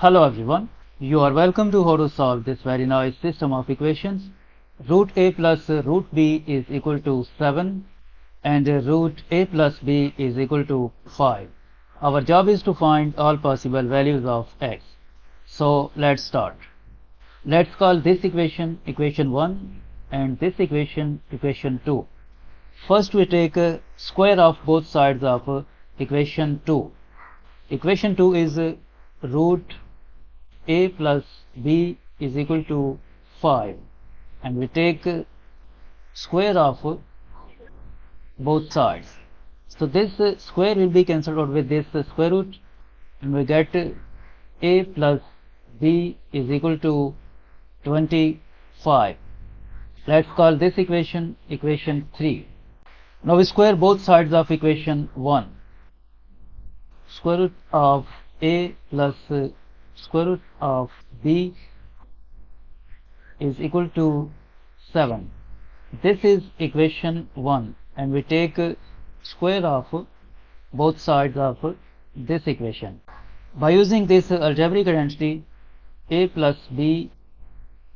Hello everyone, you are welcome to how to solve this very nice system of equations. Root a plus root b is equal to 7 and root a plus b is equal to 5. Our job is to find all possible values of x. So let's start. Let's call this equation equation 1 and this equation equation 2. First we take square of both sides of equation 2. Equation 2 is root a plus b is equal to 5 and we take square of both sides. So this square will be cancelled out with this square root and we get a plus b is equal to 25. Let's call this equation equation 3. Now we square both sides of equation 1. Square root of a plus square root of b is equal to 7. This is equation 1 and we take square of both sides of this equation. By using this algebraic identity, a plus b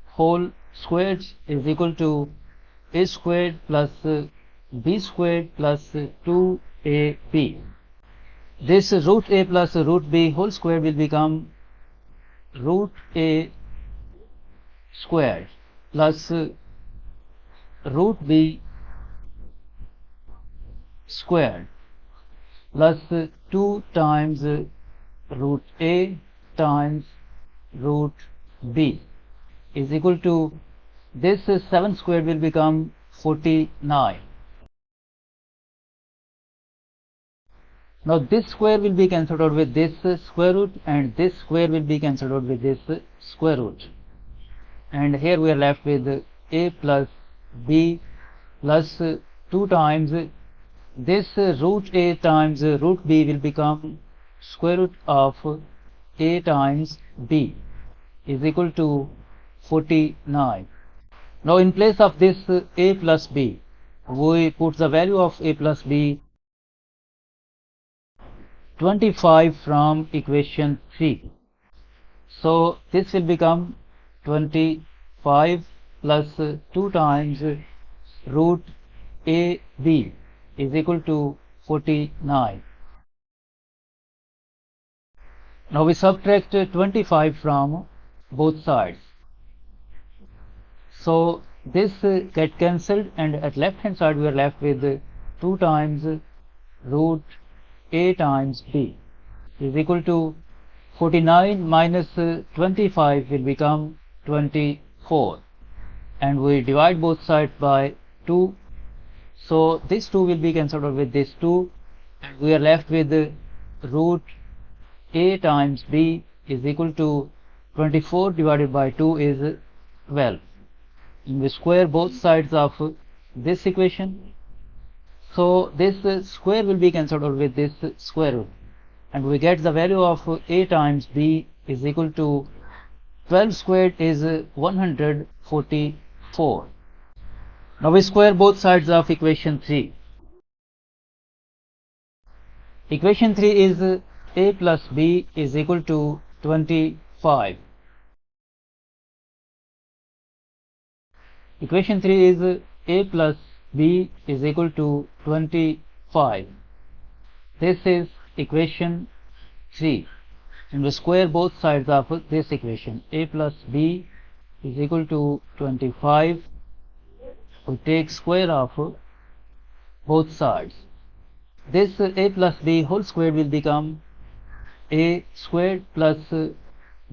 whole squared is equal to a squared plus b squared plus 2ab. This root a plus root b whole square will become root a squared plus root b squared plus 2 times root a times root b is equal to this 7 squared will become 49. Now this square will be cancelled out with this square root and this square will be cancelled out with this square root. And here we are left with a plus b plus 2 times this root a times root b will become square root of a times b is equal to 49. Now in place of this a plus b, we put the value of a plus b 25 from equation 3. So this will become 25 plus 2 times root a b is equal to 49. Now we subtract 25 from both sides. So this get cancelled and at left hand side we are left with 2 times root a times b is equal to 49 minus 25 will become 24 and we divide both sides by 2. So this 2 will be cancelled out with this 2 and we are left with root a times b is equal to 24 divided by 2 is 12. And we square both sides of this equation. So this square will be cancelled out with this square root and we get the value of a times b is equal to 12 squared is 144. Now we square both sides of equation 3. Equation 3 is a plus b is equal to 25. Equation 3 is a plus b is equal to 25. This is equation 3 and we square both sides of this equation. A plus b is equal to 25. We take square of both sides. This a plus b whole squared will become a squared plus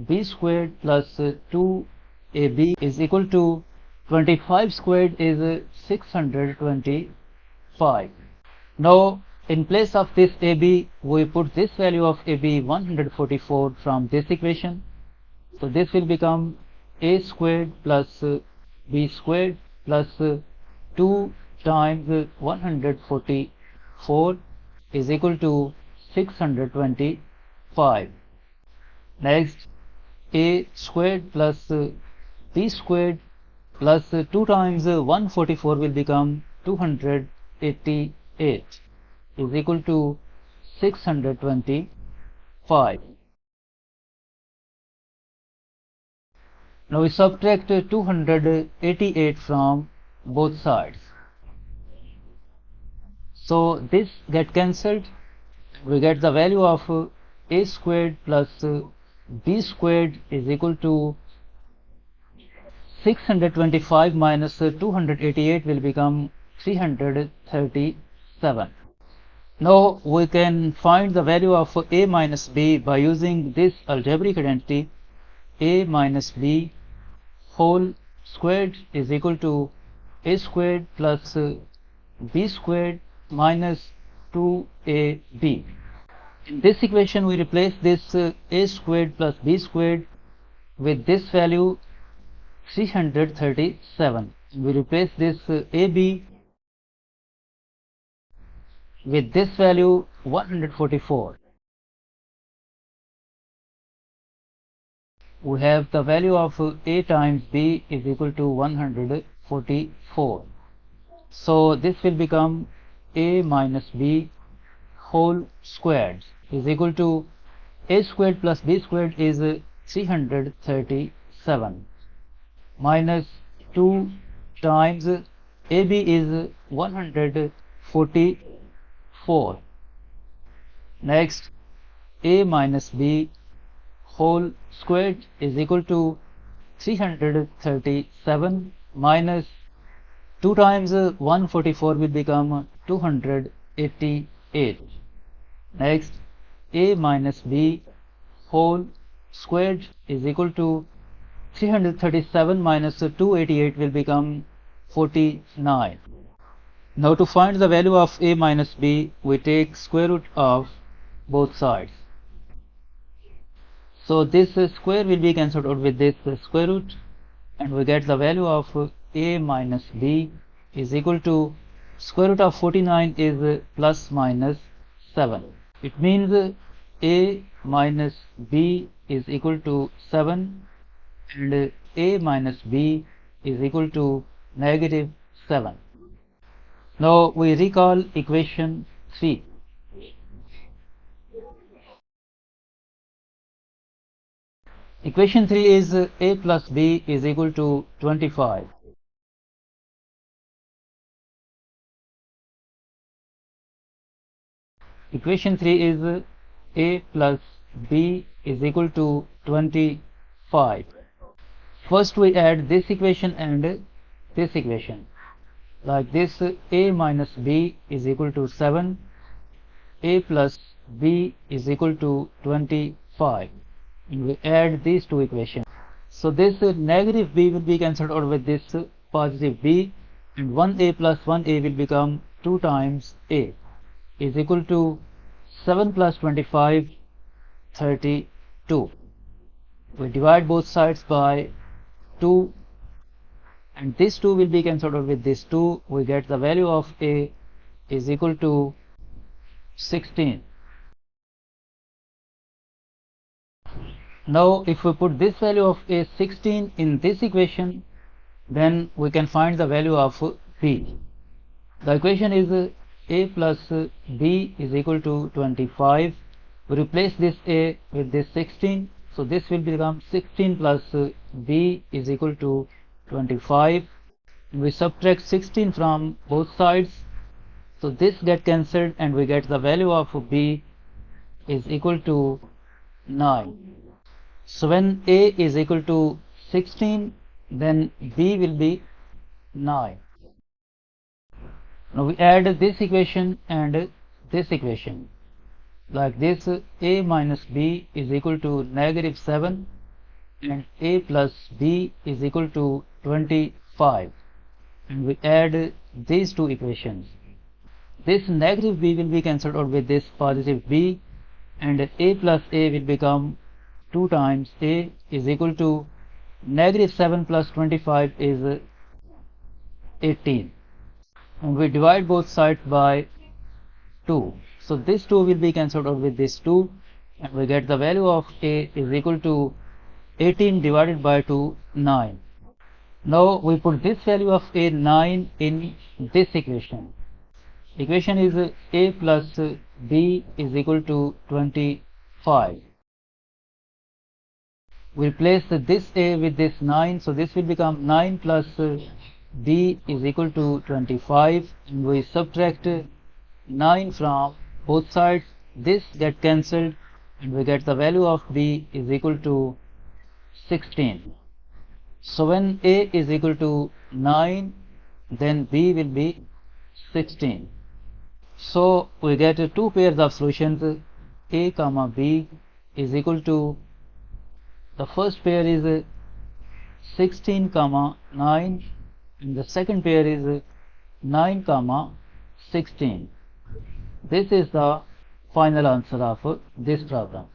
b squared plus 2ab is equal to 25 squared is 625. Now in place of this ab we put this value of ab 144 from this equation. So this will become a squared plus b squared plus 2 times 144 is equal to 625. Next a squared plus b squared plus 2 times 144 will become 288 is equal to 625. Now we subtract 288 from both sides. So this get cancelled. We get the value of a squared plus b squared is equal to 625 minus 288 will become 337. Now we can find the value of a minus b by using this algebraic identity. A minus b whole squared is equal to a squared plus b squared minus 2ab. In this equation we replace this a squared plus b squared with this value 337. We replace this ab with this value 144. We have the value of a times b is equal to 144. So this will become a minus b whole squared is equal to a squared plus b squared is 337 minus 2 times ab is 144. Next, a minus b whole squared is equal to 337 minus 2 times 144 will become 288. Next, a minus b whole squared is equal to 337 minus 288 will become 49. Now to find the value of a minus b, we take square root of both sides. So this square will be cancelled out with this square root, and we get the value of a minus b is equal to square root of 49 is plus minus 7. It means a minus b is equal to 7 and a minus b is equal to negative 7. Now we recall equation 3. Equation 3 is a plus b is equal to 25. Equation 3 is a plus b is equal to 25. First we add this equation and this equation. Like this, a minus b is equal to 7, a plus b is equal to 25. And we add these two equations. So this negative b will be cancelled out with this positive b, and 1a plus 1a will become 2 times a is equal to 7 plus 25, 32. We divide both sides by 2, and this 2 will be cancelled out with this 2. We get the value of a is equal to 16. Now if we put this value of a 16 in this equation, then we can find the value of b. The equation is a plus b is equal to 25. We replace this a with this 16, so this will become 16 plus b is equal to 25. We subtract 16 from both sides, so this get cancelled and we get the value of b is equal to 9. So when a is equal to 16, then b will be 9. Now we add this equation and this equation. Like this, a minus b is equal to negative 7 and a plus b is equal to 25. And we add these two equations. This negative b will be cancelled out with this positive b, and a plus a will become 2 times a is equal to negative 7 plus 25 is 18. And we divide both sides by 2. So this 2 will be cancelled out with this 2, and we get the value of a is equal to 18 divided by 2, 9. Now we put this value of a 9 in this equation. Equation is a plus b is equal to 25. we replace this a with this 9, so this will become 9 plus b is equal to 25, and we subtract 9 from both sides. This get cancelled and we get the value of b is equal to 16. So when a is equal to 9, then b will be 16. So we get two pairs of solutions, a comma b is equal to, the first pair is 16 comma 9 and the second pair is 9 comma 16. This is the final answer of this problem.